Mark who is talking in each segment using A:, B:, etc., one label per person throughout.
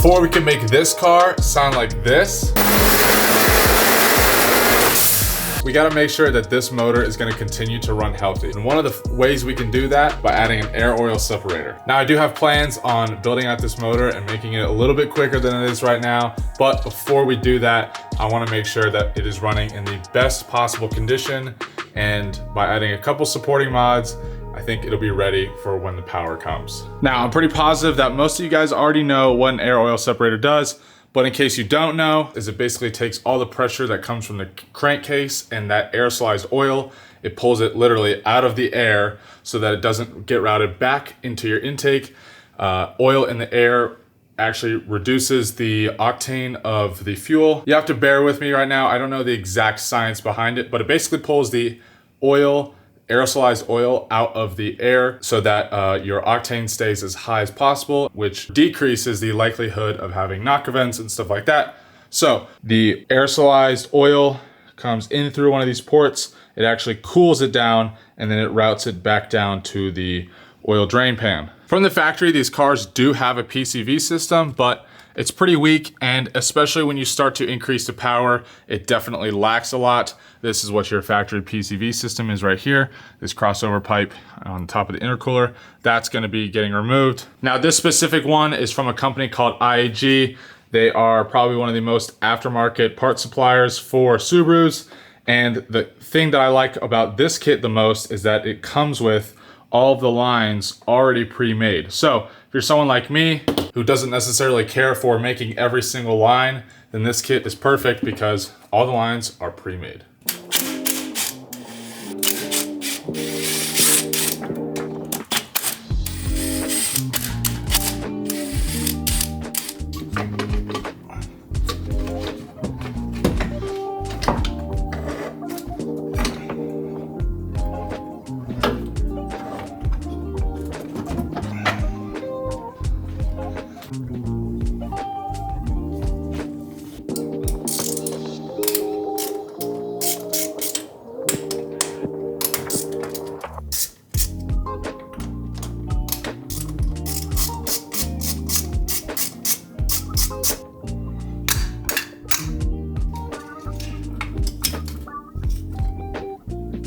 A: before we can make this car sound like this, we gotta make sure that this motor is gonna continue to run healthy. And one of the ways we can do that by adding an air oil separator. Now I do have plans on building out this motor and making it a little bit quicker than it is right now. But before we do that, I wanna make sure that it is running in the best possible condition. And by adding a couple supporting mods, I think it'll be ready for when the power comes. Now, I'm pretty positive that most of you guys already know what an air oil separator does. But in case you don't know, is it basically takes all the pressure that comes from the crankcase and that aerosolized oil, it pulls it literally out of the air so that it doesn't get routed back into your intake. Oil in the air actually reduces the octane of the fuel. You have to bear with me right now. I don't know the exact science behind it, but it basically pulls the oil, aerosolized oil, out of the air so that your octane stays as high as possible, which decreases the likelihood of having knock events and stuff like that. So the aerosolized oil comes in through one of these ports, it actually cools it down, and then it routes it back down to the oil drain pan. From the factory, these cars do have a PCV system, but it's pretty weak, and especially when you start to increase the power, it definitely lacks a lot. This is what your factory PCV system is right here. This crossover pipe on top of the intercooler, that's gonna be getting removed. Now, this specific one is from a company called IAG. They are probably one of the most aftermarket part suppliers for Subarus. And the thing that I like about this kit the most is that it comes with all of the lines already pre-made. So if you're someone like me who doesn't necessarily care for making every single line, then this kit is perfect because all the lines are pre-made.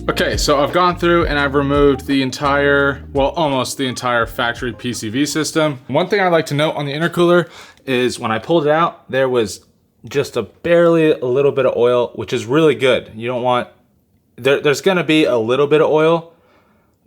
A: Okay, so I've gone through and I've removed the entire, well, almost the entire factory PCV system. One thing I'd like to note on the intercooler is when I pulled it out, there was just barely a little bit of oil, which is really good. You don't want, there's gonna be a little bit of oil,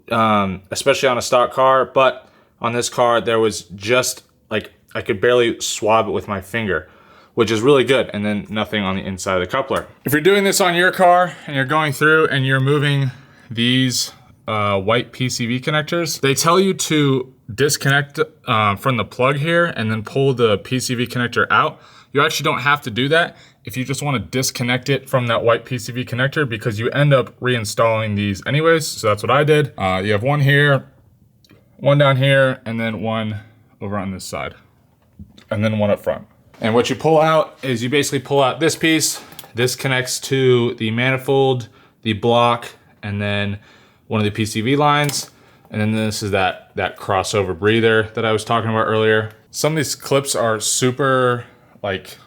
A: especially on a stock car, but on this car, there was just like, I could barely swab it with my finger, which is really good, and then nothing on the inside of the coupler. If you're doing this on your car and you're going through and you're moving these white PCV connectors, they tell you to disconnect from the plug here and then pull the PCV connector out. You actually don't have to do that if you just want to disconnect it from that white PCV connector, because you end up reinstalling these anyways. So that's what I did. You have one here, one down here, and then one over on this side, and then one up front. And what you pull out is you basically pull out this piece. This connects to the manifold, the block, and then one of the PCV lines. And then this is that crossover breather that I was talking about earlier. Some of these clips are super like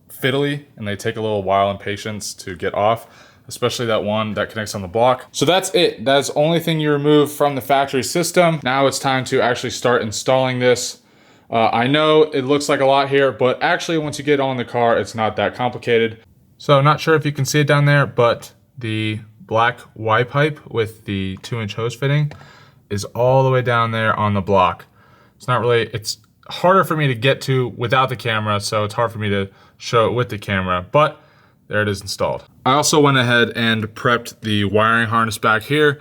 A: fiddly, and they take a little while and patience to get off, especially that one that connects on the block. So that's it. That's the only thing you remove from the factory system. Now it's time to actually start installing this. I know it looks like a lot here, but actually once you get on the car, it's not that complicated. So I'm not sure if you can see it down there, but the black Y pipe with the 2-inch hose fitting is all the way down there on the block. It's harder for me to get to without the camera, so it's hard for me to show it with the camera, but there it is installed. I also went ahead and prepped the wiring harness back here.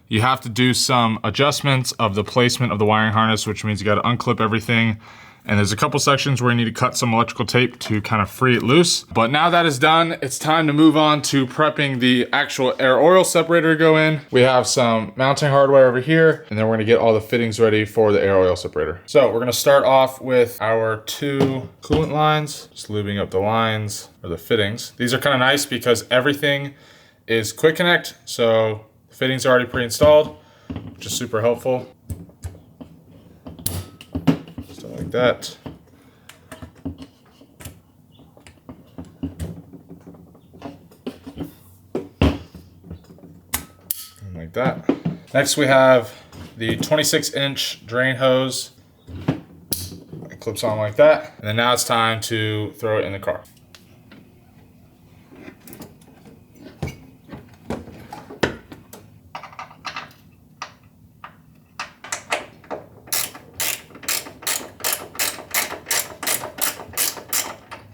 A: You have to do some adjustments of the placement of the wiring harness, which means you got to unclip everything. And there's a couple sections where you need to cut some electrical tape to kind of free it loose. But now that is done, it's time to move on to prepping the actual air oil separator to go in. We have some mounting hardware over here, and then we're gonna get all the fittings ready for the air oil separator. So we're gonna start off with our 2 coolant lines, just lubing up the lines or the fittings. These are kind of nice because everything is quick connect, so the fittings are already pre-installed, which is super helpful. Like that. like that. Next we have the 26-inch drain hose. It clips on like that. And then now it's time to throw it in the car.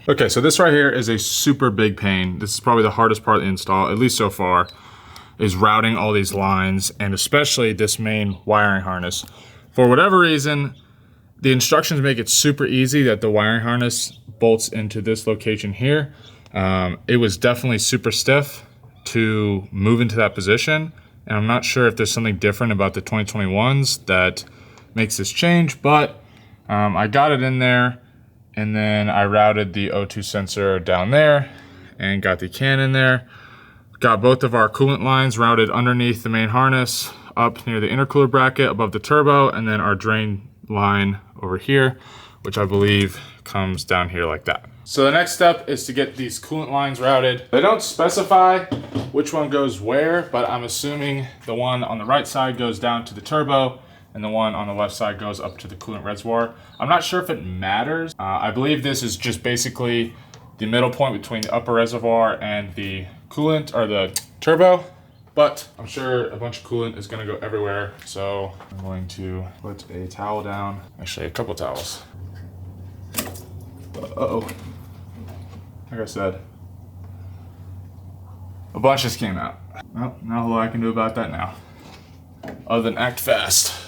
A: Okay, so this right here is a super big pain. This is probably the hardest part of the install, at least so far, is routing all these lines, and especially this main wiring harness. For whatever reason, the instructions make it super easy that the wiring harness bolts into this location here. It was definitely super stiff to move into that position, and I'm not sure if there's something different about the 2021s that makes this change, but I got it in there. And then I routed the O2 sensor down there and got the can in there. Got both of our coolant lines routed underneath the main harness, up near the intercooler bracket above the turbo, and then our drain line over here, which I believe comes down here like that. So the next step is to get these coolant lines routed. They don't specify which one goes where, but I'm assuming the one on the right side goes down to the turbo, and the one on the left side goes up to the coolant reservoir. I'm not sure if it matters. I believe this is just basically the middle point between the upper reservoir and the coolant, or the turbo, but I'm sure a bunch of coolant is gonna go everywhere. So I'm going to put a towel down, actually a couple towels. Uh-oh, like I said, a bunch just came out. Well, not a lot I can do about that now, other than act fast.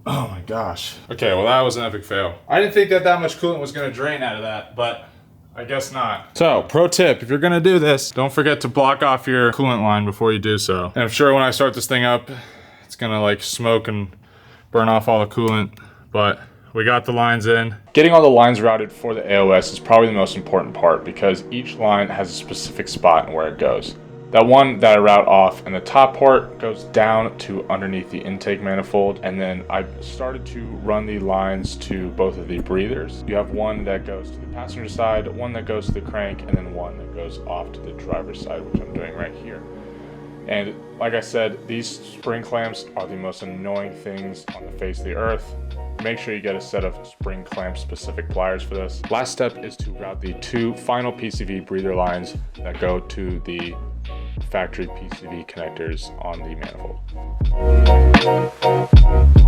A: Oh my gosh. Okay, well that was an epic fail. I didn't think that much coolant was gonna drain out of that, but I guess not. So, pro tip, if you're gonna do this, don't forget to block off your coolant line before you do so. And I'm sure when I start this thing up, it's gonna like smoke and burn off all the coolant, but we got the lines in. Getting all the lines routed for the AOS is probably the most important part because each line has a specific spot and where it goes. That one that I route off and the top port goes down to underneath the intake manifold, and then I started to run the lines to both of the breathers. You have one that goes to the passenger side, one that goes to the crank, and then one that goes off to the driver's side, which I'm doing right here. And like I said, these spring clamps are the most annoying things on the face of the earth. Make sure you get a set of spring clamp specific pliers for this. Last step is to route the two final PCV breather lines that go to the factory PCV connectors on the manifold.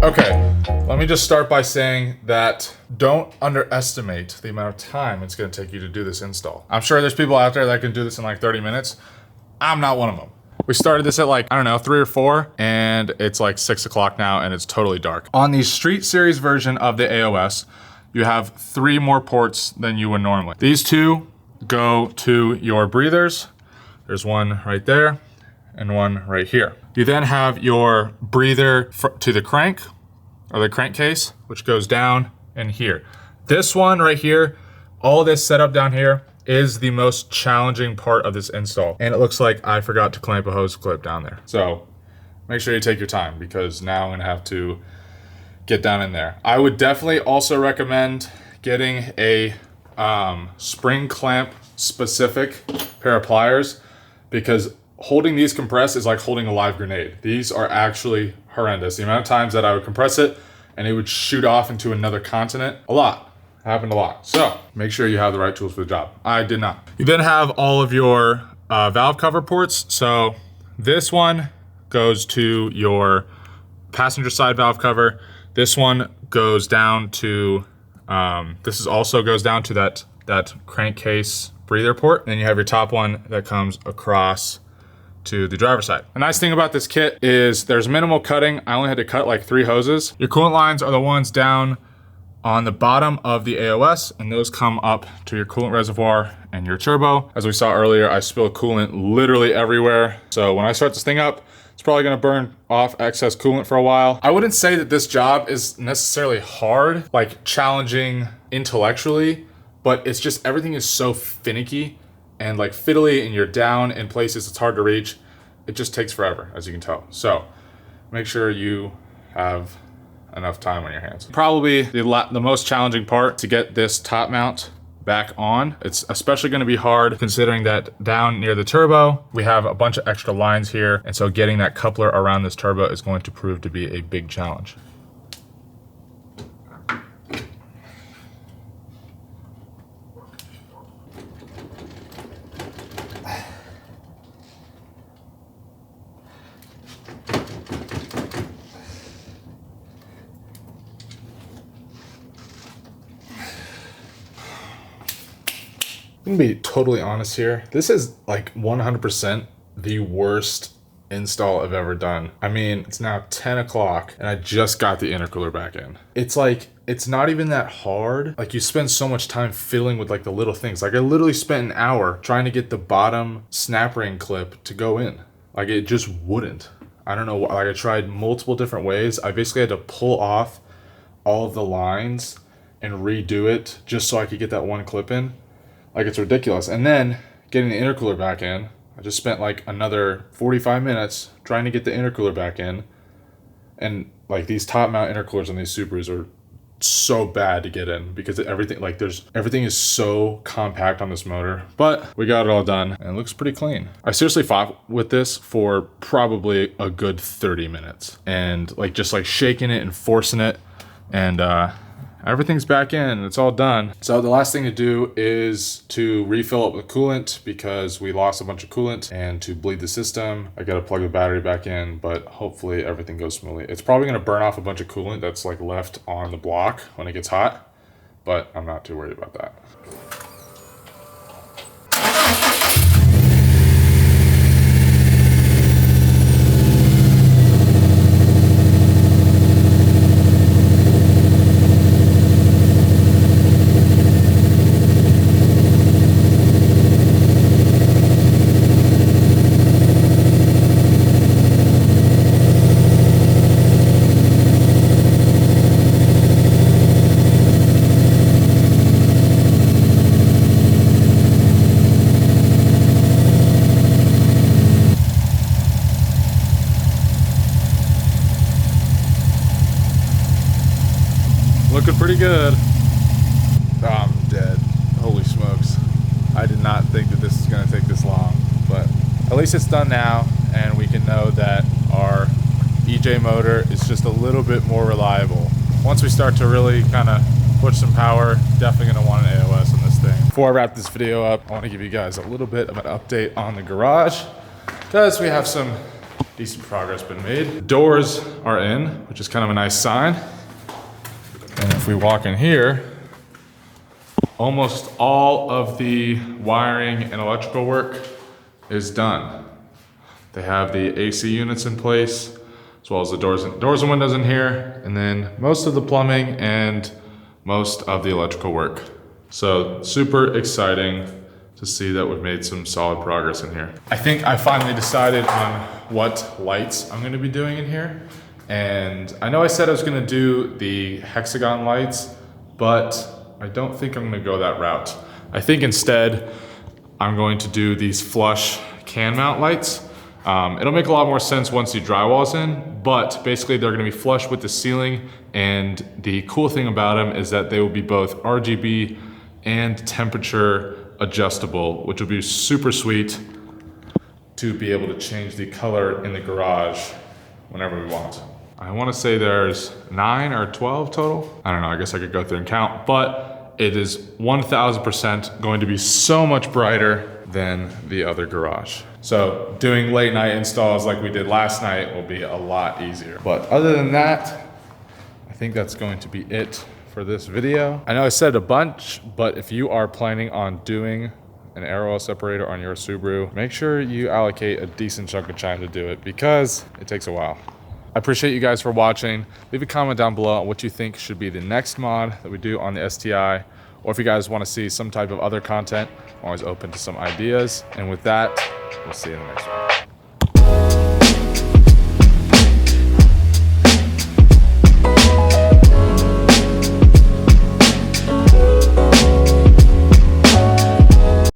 A: Okay, let me just start by saying that don't underestimate the amount of time it's going to take you to do this install. I'm sure there's people out there that can do this in like 30 minutes. I'm not one of them. We started this at like, I don't know, 3 or 4, and it's like 6 o'clock now and it's totally dark. On the Street Series version of the AOS, you have 3 more ports than you would normally. These 2 go to your breathers. There's one right there and one right here. You then have your breather to the crank, or the crankcase, which goes down in here. This one right here, all this setup down here is the most challenging part of this install. And it looks like I forgot to clamp a hose clip down there. So make sure you take your time because now I'm gonna have to get down in there. I would definitely also recommend getting a spring clamp specific pair of pliers, because holding these compressed is like holding a live grenade. These are actually horrendous. The amount of times that I would compress it and it would shoot off into another continent, a lot. Happened a lot. So make sure you have the right tools for the job. I did not. You then have all of your valve cover ports. So this one goes to your passenger side valve cover. This one goes down to, this also goes down to that crankcase breather port. Then you have your top one that comes across to the driver's side. The nice thing about this kit is there's minimal cutting. I only had to cut like 3 hoses. Your coolant lines are the ones down on the bottom of the AOS, and those come up to your coolant reservoir and your turbo. As we saw earlier, I spilled coolant literally everywhere. So when I start this thing up, it's probably gonna burn off excess coolant for a while. I wouldn't say that this job is necessarily hard, like challenging intellectually, but it's just everything is so finicky and like fiddly, and you're down in places it's hard to reach. It just takes forever, as you can tell. So make sure you have enough time on your hands. Probably the most challenging part to get this top mount back on. It's especially gonna be hard considering that down near the turbo, we have a bunch of extra lines here. And so getting that coupler around this turbo is going to prove to be a big challenge. I'm gonna be totally honest here. This is like 100% the worst install I've ever done. I mean, it's now 10 o'clock and I just got the intercooler back in. It's like, it's not even that hard. Like you spend so much time fiddling with like the little things. Like I literally spent an hour trying to get the bottom snap ring clip to go in. Like it just wouldn't. I don't know, like I tried multiple different ways. I basically had to pull off all of the lines and redo it just so I could get that one clip in. Like it's ridiculous. And then getting the intercooler back in, I just spent like another 45 minutes trying to get the intercooler back in. And like these top mount intercoolers on these Subarus are so bad to get in because everything, like everything is so compact on this motor, but we got it all done and it looks pretty clean. I seriously fought with this for probably a good 30 minutes and like just like shaking it and forcing it, and everything's back in, it's all done. So the last thing to do is to refill up with coolant because we lost a bunch of coolant, and to bleed the system, I gotta plug the battery back in, but hopefully everything goes smoothly. It's probably gonna burn off a bunch of coolant that's like left on the block when it gets hot, but I'm not too worried about that. Looking pretty good. Oh, I'm dead. Holy smokes. I did not think that this is gonna take this long, but at least it's done now, and we can know that our EJ motor is just a little bit more reliable. Once we start to really kind of push some power, definitely gonna want an AOS on this thing. Before I wrap this video up, I wanna give you guys a little bit of an update on the garage, because we have some decent progress been made. The doors are in, which is kind of a nice sign. And if we walk in here, almost all of the wiring and electrical work is done. They have the AC units in place, as well as the doors and windows in here, and then most of the plumbing and most of the electrical work. So super exciting to see that we've made some solid progress in here. I think I finally decided on what lights I'm gonna be doing in here. And I know I said I was gonna do the hexagon lights, but I don't think I'm gonna go that route. I think instead, I'm going to do these flush can mount lights. It'll make a lot more sense once the drywall's in, but basically they're gonna be flush with the ceiling, and the cool thing about them is that they will be both RGB and temperature adjustable, which will be super sweet to be able to change the color in the garage whenever we want. I want to say there's 9 or 12 total. I don't know, I guess I could go through and count, but it is 1000% going to be so much brighter than the other garage. So doing late night installs like we did last night will be a lot easier. But other than that, I think that's going to be it for this video. I know I said a bunch, but if you are planning on doing an air oil separator on your Subaru, make sure you allocate a decent chunk of time to do it because it takes a while. I appreciate you guys for watching. Leave a comment down below on what you think should be the next mod that we do on the STI, or if you guys want to see some type of other content, I'm always open to some ideas. And with that, we'll see you in the next one.